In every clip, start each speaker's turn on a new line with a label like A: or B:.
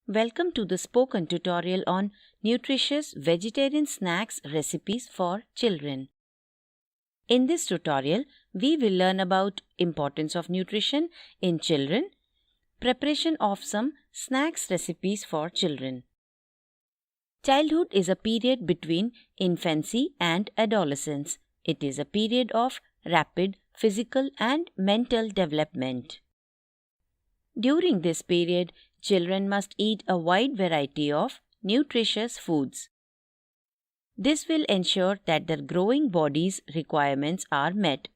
A: Welcome to the spoken tutorial on nutritious vegetarian snacks recipes for children. In this tutorial, we will learn about importance of nutrition in children, preparation of some snacks recipes for children. Childhood is a period between infancy and adolescence. It is a period of rapid physical and mental development. During this period, children must eat a wide variety of nutritious foods. This will ensure that their growing body's requirements are met.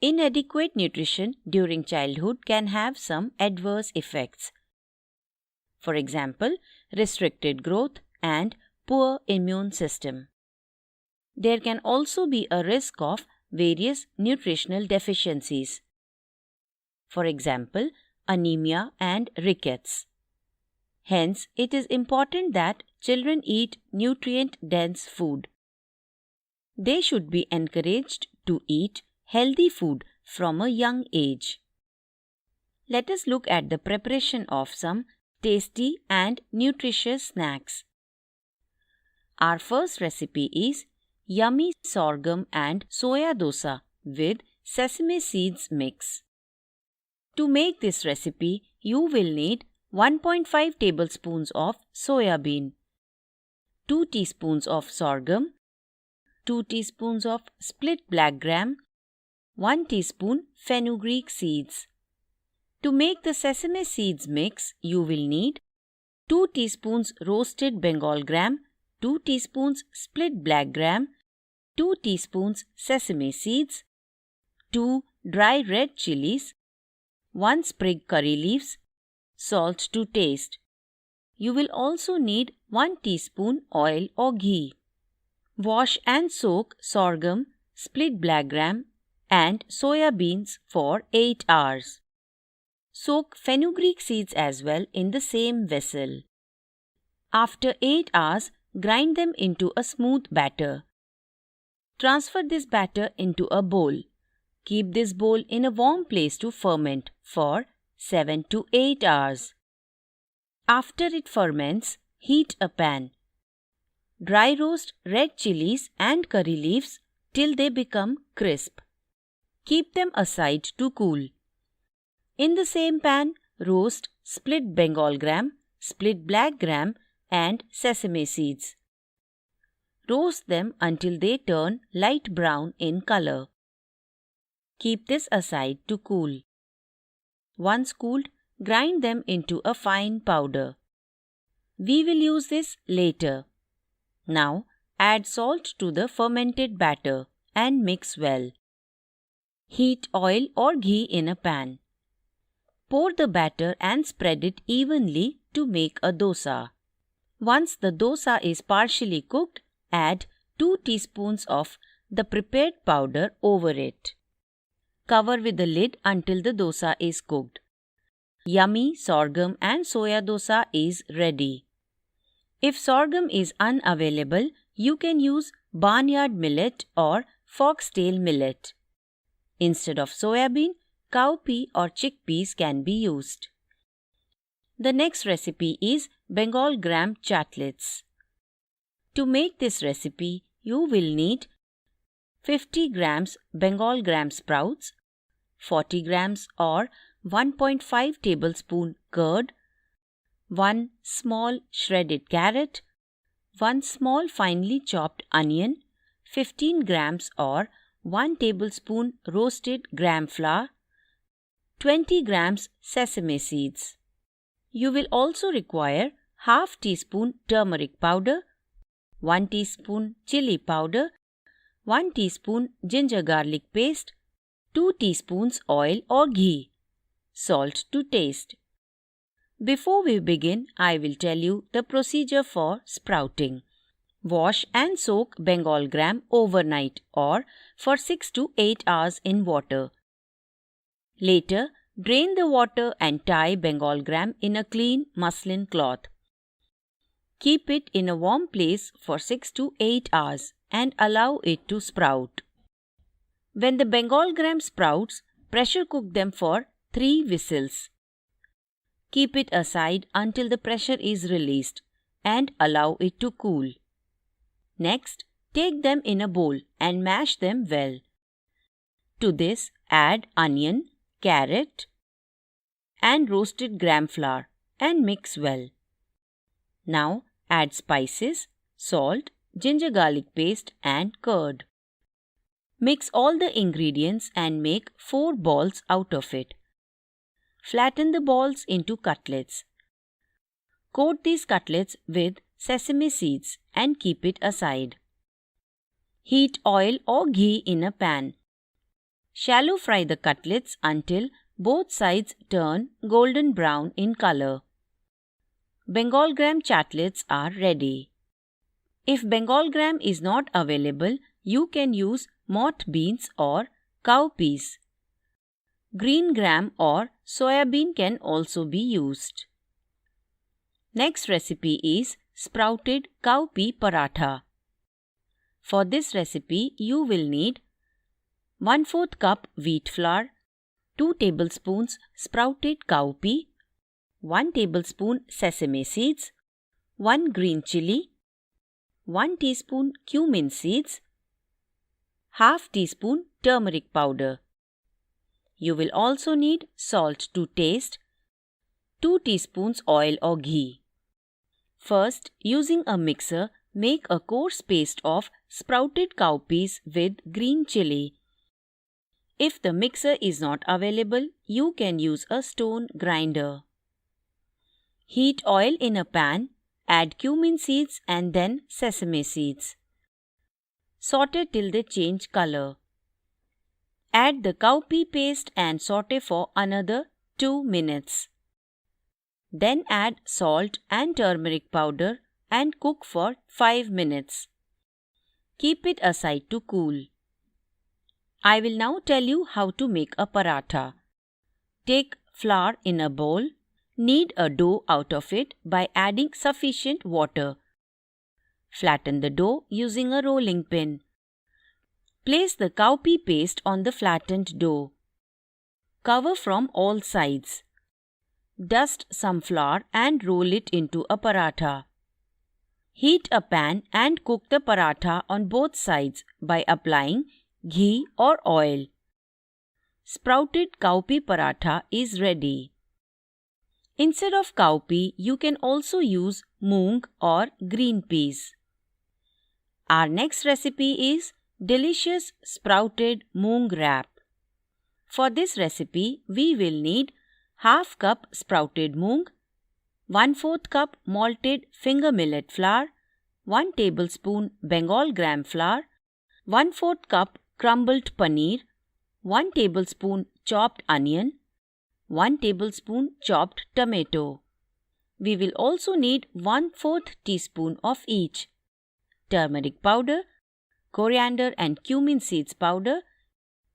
A: Inadequate nutrition during childhood can have some adverse effects. For example, restricted growth and poor immune system. There can also be a risk of various nutritional deficiencies. For example, anemia and rickets. Hence, it is important that children eat nutrient-dense food. They should be encouraged to eat healthy food from a young age. Let us look at the preparation of some tasty and nutritious snacks. Our first recipe is yummy sorghum and soya dosa with sesame seeds mix. To make this recipe, you will need 1.5 tablespoons of soya bean, 2 teaspoons of sorghum, 2 teaspoons of split black gram, 1 teaspoon fenugreek seeds. To make the sesame seeds mix, you will need 2 teaspoons roasted Bengal gram, 2 teaspoons split black gram, 2 teaspoons sesame seeds, 2 dry red chilies, 1 sprig curry leaves, salt to taste. You will also need 1 teaspoon oil or ghee. Wash and soak sorghum, split black gram and soya beans for 8 hours. Soak fenugreek seeds as well in the same vessel. After 8 hours, grind them into a smooth batter. Transfer this batter into a bowl. Keep this bowl in a warm place to ferment for 7 to 8 hours. After it ferments, heat a pan. Dry roast red chilies and curry leaves till they become crisp. Keep them aside to cool. In the same pan, roast split Bengal gram, split black gram and sesame seeds. Roast them until they turn light brown in color. Keep this aside to cool. Once cooled, grind them into a fine powder. We will use this later. Now, add salt to the fermented batter and mix well. Heat oil or ghee in a pan. Pour the batter and spread it evenly to make a dosa. Once the dosa is partially cooked, add 2 teaspoons of the prepared powder over it. Cover with the lid until the dosa is cooked. Yummy sorghum and soya dosa is ready. If sorghum is unavailable, you can use barnyard millet or foxtail millet. Instead of soya bean, cowpea or chickpeas can be used. The next recipe is Bengal gram chatlets. To make this recipe, you will need 50 grams Bengal gram sprouts, 40 grams or 1.5 tablespoon curd, 1 small shredded carrot, 1 small finely chopped onion, 15 grams or 1 tablespoon roasted gram flour, 20 grams sesame seeds. You will also require half teaspoon turmeric powder, 1 teaspoon chili powder, 1 teaspoon ginger garlic paste, 2 teaspoons oil or ghee, salt to taste. Before we begin, I will tell you the procedure for sprouting. Wash and soak Bengal gram overnight or for 6 to 8 hours in water. Later, drain the water and tie Bengal gram in a clean muslin cloth. Keep it in a warm place for 6 to 8 hours and allow it to sprout. When the Bengal gram sprouts, pressure cook them for 3 whistles. Keep it aside until the pressure is released and allow it to cool. Next, take them in a bowl and mash them well. To this, add onion, carrot, and roasted gram flour and mix well. Now, add spices, salt, ginger garlic paste, and curd. Mix all the ingredients and make 4 balls out of it. Flatten the balls into cutlets. Coat these cutlets with sesame seeds and keep it aside. Heat oil or ghee in a pan. Shallow fry the cutlets until both sides turn golden brown in color. Bengal gram chatlets are ready. If Bengal gram is not available, you can use moth beans or cowpeas. Green gram or soya bean can also be used. Next recipe is sprouted cowpea paratha. For this recipe, you will need 1/4 cup wheat flour, 2 tablespoons sprouted cowpea, 1 tablespoon sesame seeds, 1 green chili, 1 teaspoon cumin seeds, half teaspoon turmeric powder. You will also need salt to taste, 2 teaspoons oil or ghee. First, using a mixer, make a coarse paste of sprouted cowpeas with green chili. If the mixer is not available, you can use a stone grinder. Heat oil in a pan, add cumin seeds and then sesame seeds. Saute till they change color. Add the cowpea paste and saute for another 2 minutes. Then add salt and turmeric powder and cook for 5 minutes. Keep it aside to cool. I will now tell you how to make a paratha. Take flour in a bowl. Knead a dough out of it by adding sufficient water. Flatten the dough using a rolling pin. Place the cowpea paste on the flattened dough. Cover from all sides. Dust some flour and roll it into a paratha. Heat a pan and cook the paratha on both sides by applying ghee or oil. Sprouted cowpea paratha is ready. Instead of cowpea, you can also use moong or green peas. Our next recipe is delicious sprouted moong wrap. For this recipe, we will need half cup sprouted moong, 1/4 cup malted finger millet flour, 1 tablespoon Bengal gram flour, 1/4 cup crumbled paneer, 1 tablespoon chopped onion, 1 tablespoon chopped tomato. We will also need 1/4 teaspoon of each: turmeric powder, coriander and cumin seeds powder,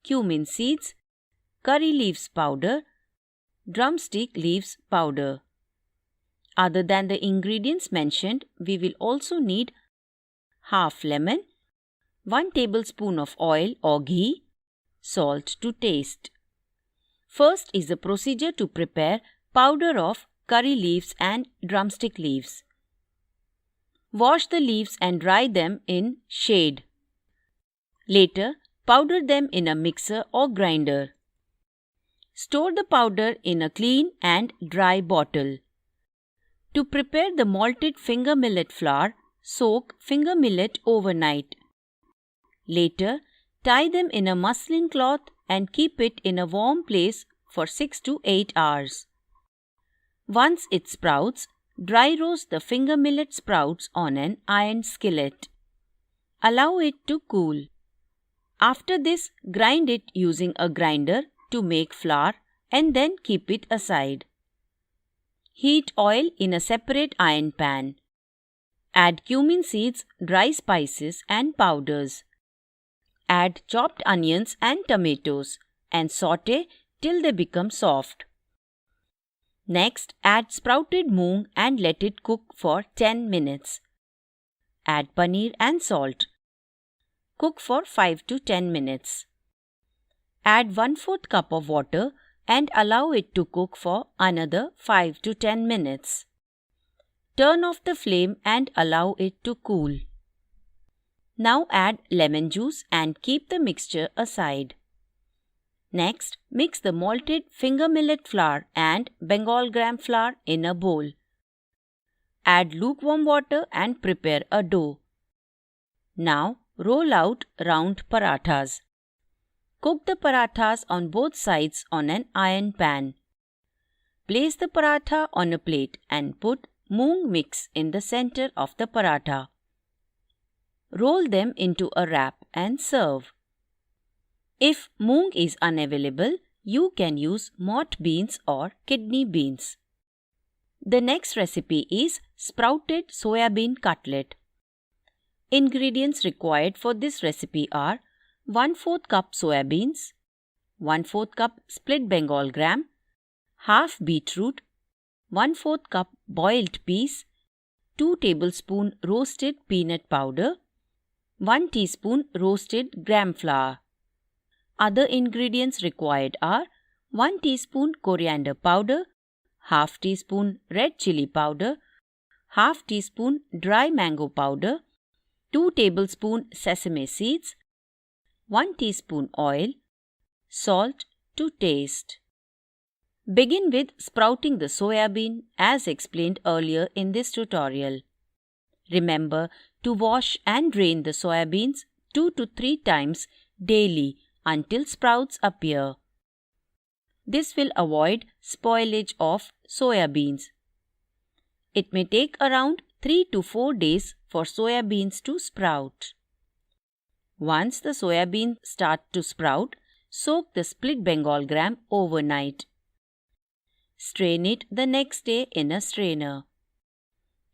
A: cumin seeds, curry leaves powder, drumstick leaves powder. Other than the ingredients mentioned, we will also need half lemon, 1 tablespoon of oil or ghee, salt to taste. First is the procedure to prepare powder of curry leaves and drumstick leaves. Wash the leaves and dry them in shade. Later, powder them in a mixer or grinder. Store the powder in a clean and dry bottle. To prepare the malted finger millet flour, soak finger millet overnight. Later, tie them in a muslin cloth and keep it in a warm place for 6 to 8 hours. Once it sprouts, dry roast the finger millet sprouts on an iron skillet. Allow it to cool. After this, grind it using a grinder to make flour and then keep it aside. Heat oil in a separate iron pan. Add cumin seeds, dry spices and powders. Add chopped onions and tomatoes and saute till they become soft. Next, add sprouted moong and let it cook for 10 minutes. Add paneer and salt. Cook for 5 to 10 minutes. Add 1/4 cup of water and allow it to cook for another 5 to 10 minutes. Turn off the flame and allow it to cool. Now add lemon juice and keep the mixture aside. Next, mix the malted finger millet flour and Bengal gram flour in a bowl. Add lukewarm water and prepare a dough. Now, roll out round parathas. Cook the parathas on both sides on an iron pan. Place the paratha on a plate and put moong mix in the center of the paratha. Roll them into a wrap and serve. If moong is unavailable, you can use moth beans or kidney beans. The next recipe is sprouted soybean cutlet. Ingredients required for this recipe are 1/4 cup soybeans, 1/4 cup split Bengal gram, half beetroot, 1/4 cup boiled peas, 2 tablespoons roasted peanut powder, 1 teaspoon roasted gram flour. Other ingredients required are 1 teaspoon coriander powder, half teaspoon red chili powder, half teaspoon dry mango powder, 2 tablespoon sesame seeds, 1 teaspoon oil, salt to taste. Begin with sprouting the soybean as explained earlier in this tutorial. Remember to wash and drain the soybeans 2 to 3 times daily until sprouts appear. This will avoid spoilage of soybeans. It may take around 3 to 4 days for soybeans to sprout. Once the soybeans start to sprout, soak the split Bengal gram overnight. Strain it the next day in a strainer.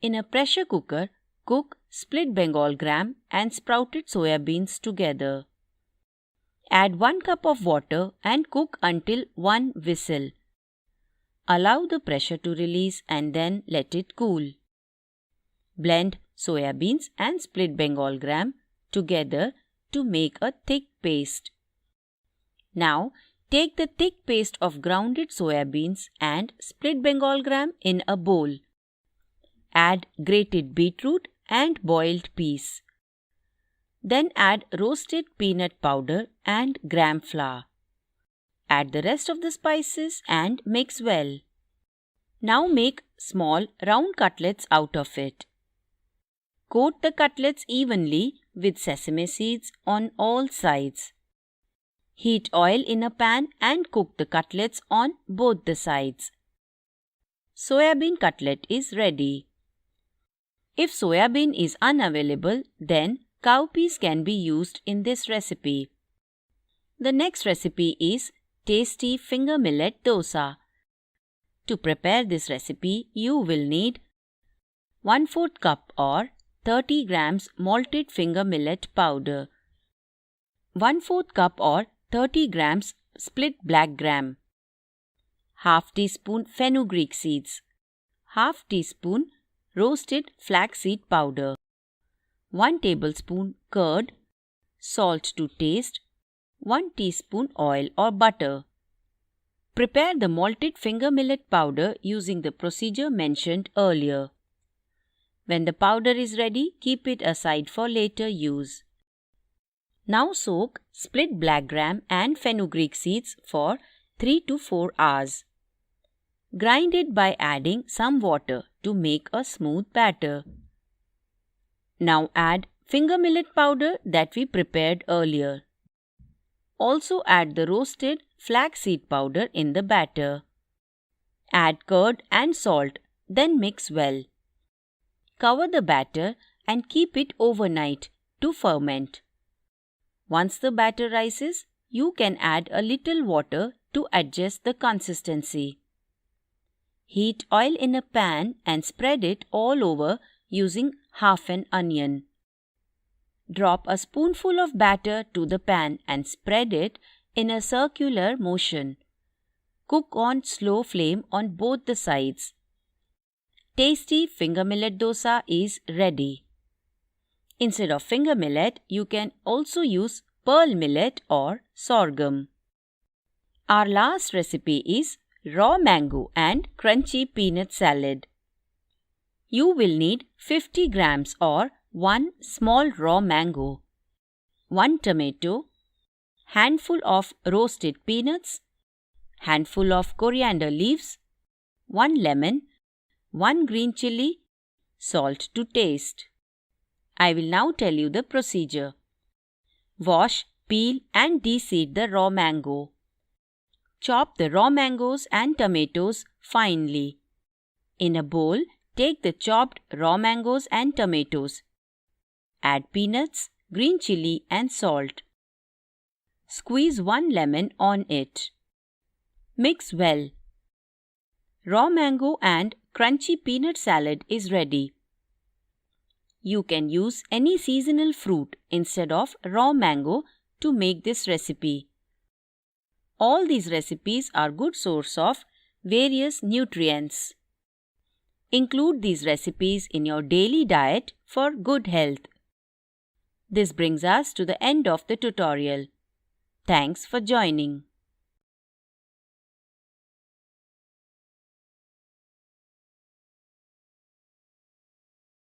A: In a pressure cooker, cook split Bengal gram and sprouted soybeans together. Add 1 cup of water and cook until 1 whistle. Allow the pressure to release and then let it cool. Blend soybeans and split Bengal gram together to make a thick paste. Now, take the thick paste of grounded soybeans and split Bengal gram in a bowl. Add grated beetroot and boiled peas. Then add roasted peanut powder and gram flour. Add the rest of the spices and mix well. Now make small round cutlets out of it. Coat the cutlets evenly with sesame seeds on all sides. Heat oil in a pan and cook the cutlets on both the sides. Soybean cutlet is ready. If soybean is unavailable, then cowpeas can be used in this recipe. The next recipe is tasty finger millet dosa. To prepare this recipe, you will need 1/4 cup or 30 grams malted finger millet powder, 1/4 cup or 30 grams split black gram, half teaspoon fenugreek seeds, half teaspoon roasted flaxseed powder, 1 tablespoon curd, salt to taste, 1 teaspoon oil or butter. Prepare the malted finger millet powder using the procedure mentioned earlier. When the powder is ready, keep it aside for later use. Now soak split black gram and fenugreek seeds for 3 to 4 hours. Grind it by adding some water to make a smooth batter. Now add finger millet powder that we prepared earlier. Also add the roasted flaxseed powder in the batter. Add curd and salt, then mix well. Cover the batter and keep it overnight to ferment. Once the batter rises, you can add a little water to adjust the consistency. Heat oil in a pan and spread it all over using half an onion. Drop a spoonful of batter to the pan and spread it in a circular motion. Cook on slow flame on both the sides. Tasty finger millet dosa is ready. Instead of finger millet, you can also use pearl millet or sorghum. Our last recipe is raw mango and crunchy peanut salad. You will need 50 grams or 1 small raw mango, 1 tomato, handful of roasted peanuts, handful of coriander leaves, 1 lemon, 1 green chilli, salt to taste. I will now tell you the procedure. Wash, peel and de-seed the raw mango. Chop the raw mangoes and tomatoes finely. In a bowl, take the chopped raw mangoes and tomatoes. Add peanuts, green chilli and salt. Squeeze 1 lemon on it. Mix well. Raw mango and crunchy peanut salad is ready. You can use any seasonal fruit instead of raw mango to make this recipe. All these recipes are good source of various nutrients. Include these recipes in your daily diet for good health. This brings us to the end of the tutorial. Thanks for joining.